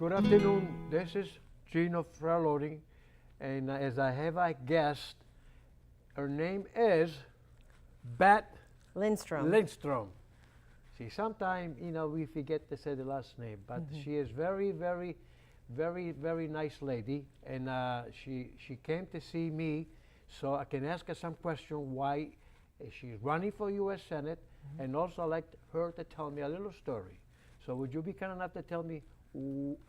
Good afternoon. This is Gino Frattallone, and as I have a guest, her name is Beth Lindstrom. See, sometimes we forget to say the last name, but she is very nice lady, and she came to see me, so I can ask her some question why she's running for U.S. Senate, and also I'd like her to tell me a little story. So would you be kind enough to tell me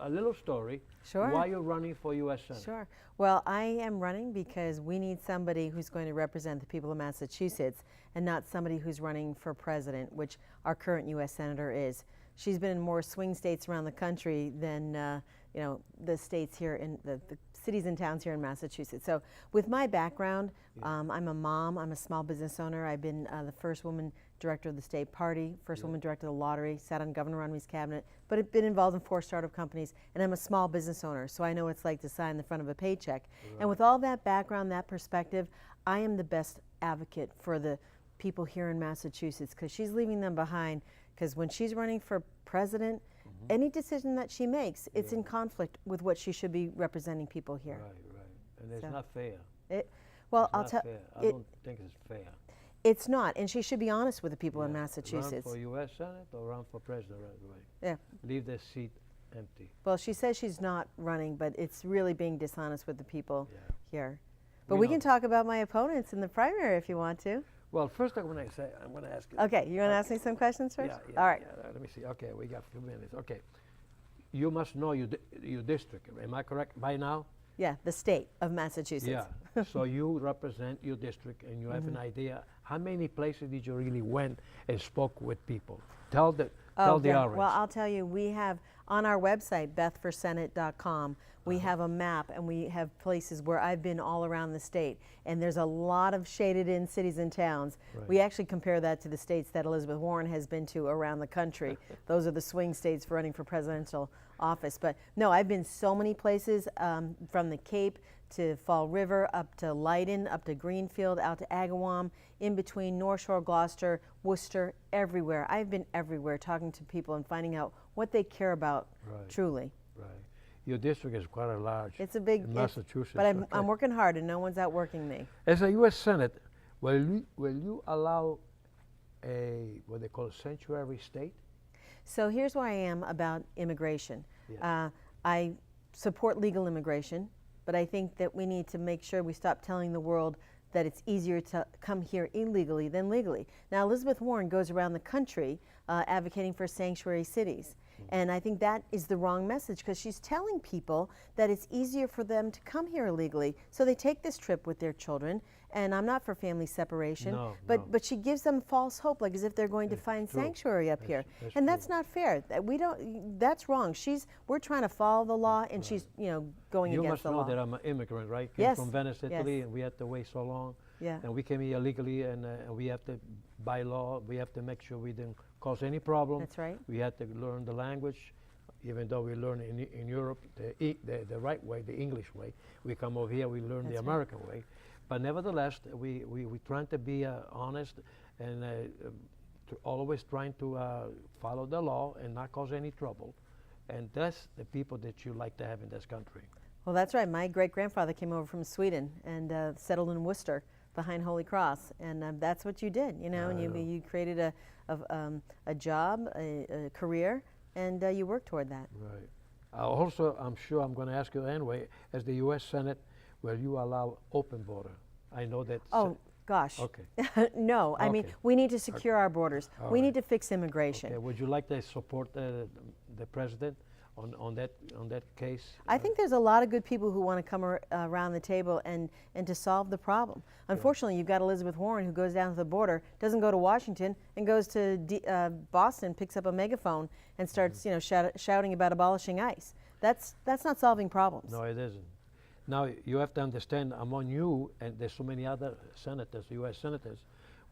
a little story? Sure. Why you're running for U.S. Senate? Sure. Well, I am running because we need somebody who's going to represent the people of Massachusetts and not somebody who's running for president, which our current U.S. Senator is. She's been in more swing states around the country than the states here in the cities and towns here in Massachusetts. So with my background, I'm a mom, I'm a small business owner. I've been the first woman director of the state party, first woman director of the lottery, sat on Governor Romney's cabinet, but I've been involved in 4 startup companies, and I'm a small business owner, so I know what it's like to sign the front of a paycheck. Right. And with all that background, that perspective, I am the best advocate for the people here in Massachusetts, because she's leaving them behind, because when she's running for president, any decision that she makes, it's in conflict with what she should be representing people here. Right. And it's not fair. I'll tell you. I don't think it's fair. It's not, and she should be honest with the people in Massachusetts. Run for U.S. Senate or run for president right away. Yeah. Leave the seat empty. Well, she says she's not running, but it's really being dishonest with the people here. But we can talk about my opponents in the primary if you want to. Well, first I'm going to ask you. Okay, you want to ask me some questions first? Yeah. All right. Yeah, let me see. Okay, we got a few minutes. Okay. You must know your district. Am I correct by now? Yeah, the state of Massachusetts. Yeah. So you represent your district, and you have an idea. How many places did you really went and spoke with people? Tell the audience. Well, I'll tell you, we have on our website, bethforsenate.com, we have a map, and we have places where I've been all around the state, and there's a lot of shaded in cities and towns. Right. We actually compare that to the states that Elizabeth Warren has been to around the country. Those are the swing states for running for presidential office. But no, I've been so many places, from the Cape to Fall River, up to Leiden, up to Greenfield, out to Agawam, in between North Shore, Gloucester, Worcester, everywhere. I've been everywhere talking to people and finding out what they care about truly. Right. Your district is quite a large. It's a big, Massachusetts. But I'm working hard, and no one's outworking me. As a U.S. Senate, will you allow what they call a sanctuary state? So here's where I am about immigration. Yes. I support legal immigration, but I think that we need to make sure we stop telling the world that it's easier to come here illegally than legally. Now, Elizabeth Warren goes around the country advocating for sanctuary cities. And I think that is the wrong message, because she's telling people that it's easier for them to come here illegally, so they take this trip with their children. And I'm not for family separation, but she gives them false hope, like as if they're going to find sanctuary up here, and that's not fair. That's wrong. We're trying to follow the law, and she's going against the law. You must know that I'm an immigrant, right? Yes. Came from Venice, Italy, and we had to wait so long. Yeah. And we came here illegally, and we have to, by law, we have to make sure we didn't cause any problem. That's right. We had to learn the language, even though we learn in Europe the right way, the English way. We come over here, we learn the American way. But nevertheless, we trying to be honest and always trying to follow the law and not cause any trouble. And that's the people that you like to have in this country. Well, that's right. My great-grandfather came over from Sweden and settled in Worcester behind Holy Cross, and that's what you did, and you created a job, a career, and you worked toward that. Right. Also, I'm sure I'm going to ask you anyway, as the U.S. Senate, will you allow open border? I know that. Oh, gosh. Okay. No, I mean, we need to secure our borders. We need to fix immigration. Okay. Would you like to support the president on that case? I think there's a lot of good people who want to come around the table and to solve the problem. Unfortunately, you've got Elizabeth Warren, who goes down to the border, doesn't go to Washington, and goes to Boston, picks up a megaphone, and starts shouting about abolishing ICE. That's not solving problems. No, it isn't. Now, you have to understand, among you, and there's so many other senators, U.S. senators,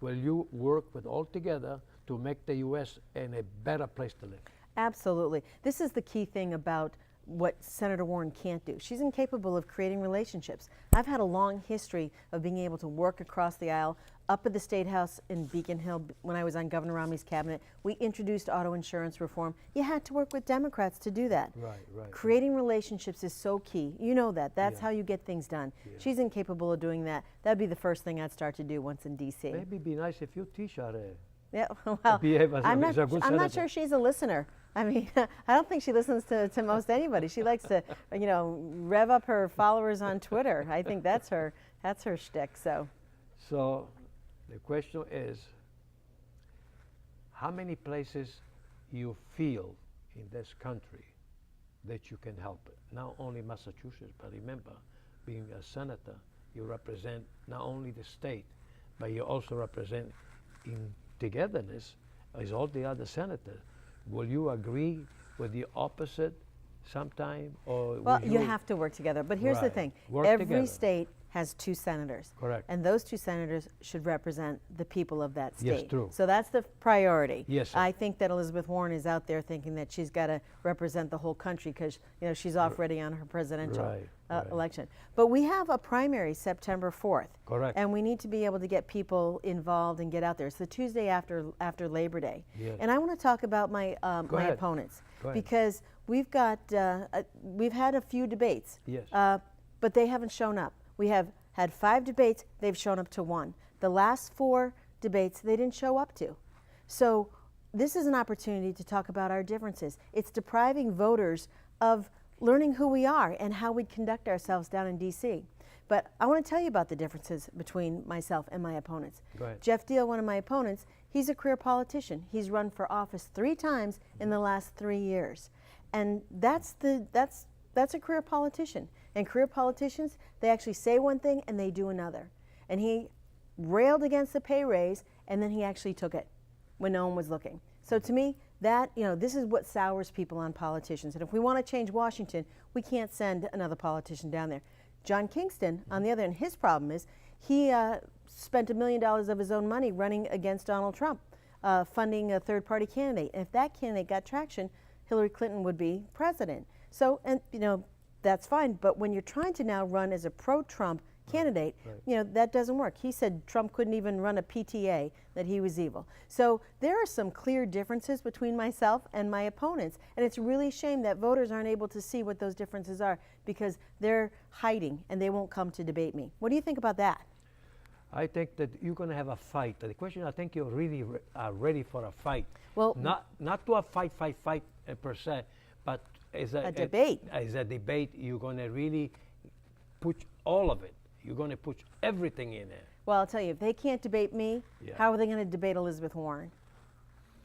will you work with all together to make the U.S. a better place to live? Absolutely. This is the key thing about what Senator Warren can't do. She's incapable of creating relationships. I've had a long history of being able to work across the aisle, Up at the State House in Beacon Hill, when I was on Governor Romney's cabinet, we introduced auto insurance reform. You had to work with Democrats to do that. Right. Creating relationships is so key. You know that. That's Yeah. how you get things done. Yeah. She's incapable of doing that. That'd be the first thing I'd start to do once in D.C. Maybe it'd be nice if you teach her. Yeah, well, Behave as I'm a good not senator. sure she's a listener. I mean, I don't think she listens to most anybody. She likes to, rev up her followers on Twitter. I think that's her shtick. So The question is, how many places you feel in this country that you can help? Not only Massachusetts, but remember, being a senator, you represent not only the state, but you also represent in togetherness as all the other senators. Will you agree with the opposite sometime, or well, will you have to work together. But here's the Right. thing: Work every together. state has 2 senators. Correct. And those 2 senators should represent the people of that Yes, state. true. So that's the priority. Yes, sir. I think that Elizabeth Warren is out there thinking that she's got to represent the whole country because she's already on her presidential Right. election. But we have a primary September 4th. Correct. And we need to be able to get people involved and get out there. It's the Tuesday after Labor Day. Yes. And I want to talk about my Go my ahead. opponents Go ahead. because we've had a few debates. Yes. But they haven't shown up. We have had 5 debates, they've shown up to 1. The last 4 debates, they didn't show up to. So this is an opportunity to talk about our differences. It's depriving voters of learning who we are and how we conduct ourselves down in D.C. But I want to tell you about the differences between myself and my opponents. Go ahead. Jeff Deal, one of my opponents, he's a career politician. He's run for office 3 times in the last 3 years. And that's a career politician. And career politicians, they actually say one thing and they do another. And he railed against the pay raise and then he actually took it when no one was looking. So to me, this is what sours people on politicians. And if we want to change Washington, we can't send another politician down there. John Kingston, on the other hand, his problem is he spent $1 million of his own money running against Donald Trump, funding a third-party candidate. And if that candidate got traction, Hillary Clinton would be president. So, that's fine. But when you're trying to now run as a pro-Trump candidate, that doesn't work. He said Trump couldn't even run a PTA, that he was evil. So there are some clear differences between myself and my opponents. And it's really a shame that voters aren't able to see what those differences are because they're hiding and they won't come to debate me. What do you think about that? I think that you're going to have a fight. The question, I think you're really are ready for a fight. Well, not to a fight per se, but as a debate. As a debate, you're going to really put all of it. You're going to put everything in there. Well, I'll tell you, if they can't debate me, how are they going to debate Elizabeth Warren?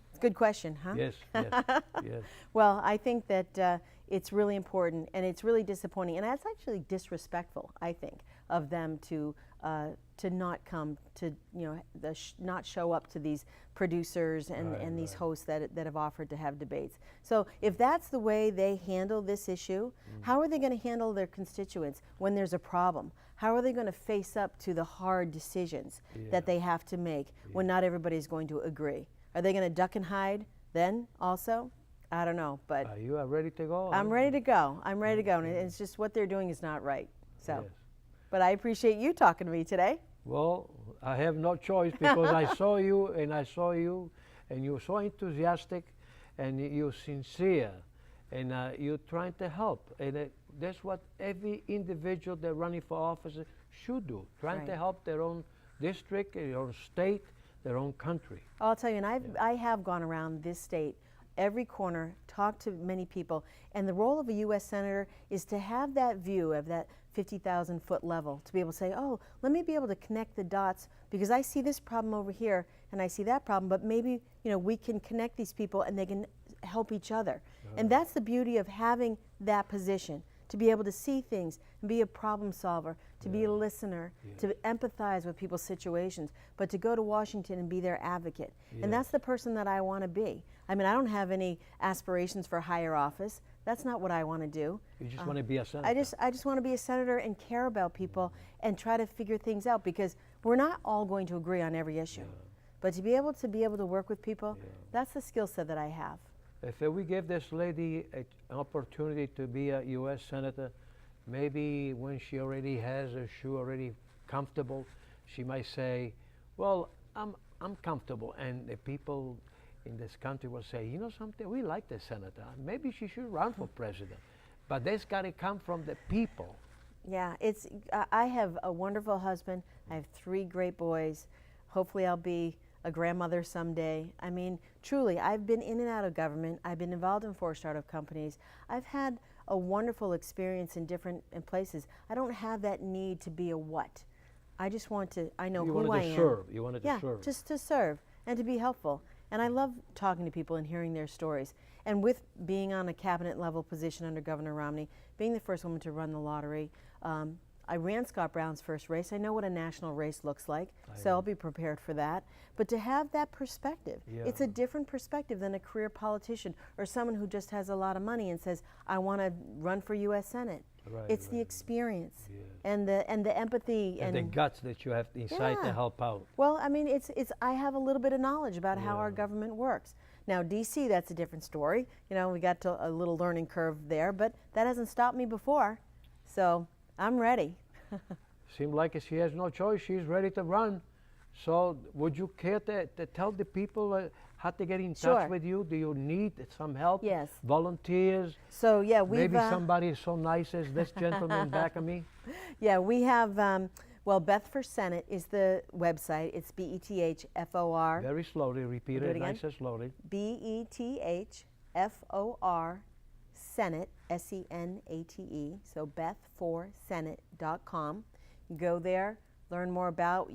It's a good question, huh? Yes. Yes. Well, I think that it's really important, and it's really disappointing, and that's actually disrespectful, I think, of them to not come to, not show up to these producers and these hosts that have offered to have debates. So if that's the way they handle this issue, how are they going to handle their constituents when there's a problem? How are they going to face up to the hard decisions that they have to make when not everybody's going to agree? Are they going to duck and hide then also? I don't know, but Are you ready to go? I'm ready to go. I'm ready to go, and it's just what they're doing is not right. So, but I appreciate you talking to me today. Well, I have no choice because I saw you, and you're so enthusiastic, and you're sincere, and you're trying to help, and that's what every individual that's running for office should do, trying to help their own district, their own state, their own country. I'll tell you, and I have gone around this state, every corner, talked to many people, and the role of a U.S. Senator is to have that view of that 50,000-foot level, to be able to say, oh, let me be able to connect the dots because I see this problem over here and I see that problem, but maybe we can connect these people and they can help each other. And that's the beauty of having that position, to be able to see things and be a problem solver, to be a listener, to empathize with people's situations, but to go to Washington and be their advocate. And that's the person that I want to be. I mean, I don't have any aspirations for higher office. That's not what I want to do. You just want to be a senator. I just want to be a senator and care about people and try to figure things out because we're not all going to agree on every issue. But to be able to work with people, that's the skill set that I have. If we give this lady an opportunity to be a U.S. Senator, maybe when she already has her shoe already comfortable, she might say, Well, I'm comfortable, and the people in this country will say, you know something, we like the senator. Maybe she should run for president. But that's got to come from the people. Yeah, I have a wonderful husband. I have 3 great boys. Hopefully I'll be a grandmother someday. I mean, truly, I've been in and out of government. I've been involved in 4 startup companies. I've had a wonderful experience in different places. I don't have that need to be a what. I just want to, I know who I am. You wanted to serve. You wanted to serve. Yeah, just to serve and to be helpful. And I love talking to people and hearing their stories. And with being on a cabinet level position under Governor Romney, being the first woman to run the lottery, I ran Scott Brown's first race. I know what a national race looks like, so I'll be prepared for that. But to have that perspective, it's a different perspective than a career politician or someone who just has a lot of money and says, I want to run for U.S. Senate. It's the experience and the empathy and the guts that you have inside to help out. Well, I mean, I have a little bit of knowledge about how our government works. Now, D.C., that's a different story. You know, we got to a little learning curve there, but that hasn't stopped me before. So I'm ready. Seems like she has no choice. She's ready to run. So would you care to tell the people how to get in touch with you? Do you need some help? Yes. Volunteers? So, yeah, we've... Maybe somebody so nice as this gentleman back of me? Yeah, we have... well, Beth for Senate is the website. It's BETHFOR. Very slowly. Repeat it nice and slowly. BETHFOR Senate, SENATE. So BethForSenate.com. You go there, learn more about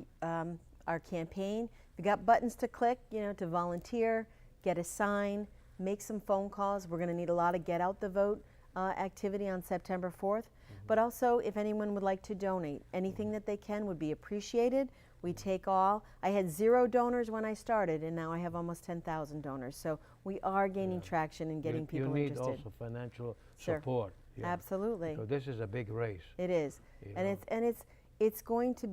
our campaign. We got buttons to click, you know, to volunteer, get a sign, make some phone calls. We're going to need a lot of get out the vote activity on September 4th. But also, if anyone would like to donate, anything that they can would be appreciated. We take all. I had 0 donors when I started, and now I have almost 10,000 donors. So we are gaining traction and getting people interested. You need also financial support. Yeah. Absolutely. So this is a big race. It is, it's going to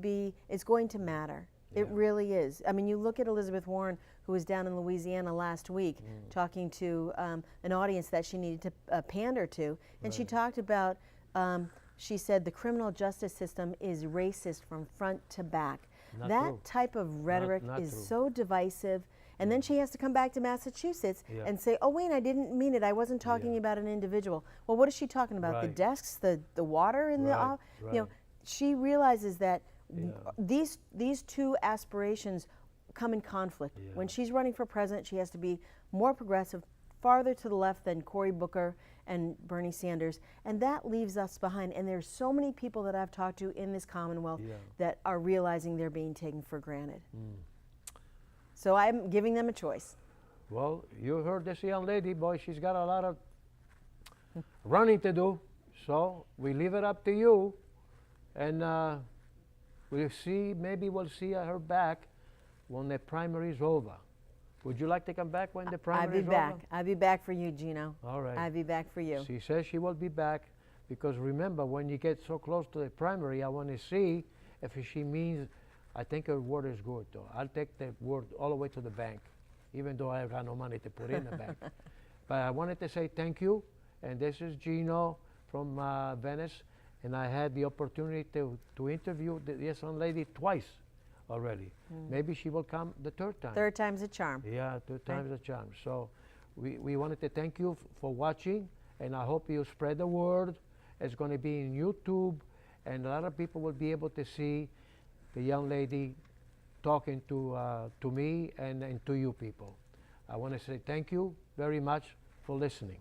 matter. It really is. I mean, you look at Elizabeth Warren, who was down in Louisiana last week talking to an audience that she needed to pander to, and she talked about. She said the criminal justice system is racist from front to back. That type of rhetoric is so divisive. And then she has to come back to Massachusetts and say, oh, wait, I didn't mean it. I wasn't talking about an individual. Well, what is she talking about? The desks, the water in the you know, she realizes that these 2 aspirations come in conflict. When she's running for president, she has to be more progressive, farther to the left than Cory Booker and Bernie Sanders, and that leaves us behind. And there's so many people that I've talked to in this Commonwealth that are realizing they're being taken for granted. So I'm giving them a choice. Well, you heard this young lady, boy, she's got a lot of running to do, so we leave it up to you, and we'll see, maybe we'll see her back when the primary is over. Would you like to come back when the primary is over? I'll be back for you, Gino. All right. I'll be back for you. She says she will be back because remember, when you get so close to the primary, I want to see if she means, I think her word is good, though. I'll take the word all the way to the bank, even though I have got no money to put in the bank. But I wanted to say thank you, and this is Gino from Venice, and I had the opportunity to interview this young lady twice already. Maybe she will come the 3rd time. 3rd time's a charm. Yeah, 3rd time's a charm. So we wanted to thank you for watching, and I hope you spread the word. It's going to be in YouTube, and a lot of people will be able to see the young lady talking to me and to you people. I want to say thank you very much for listening.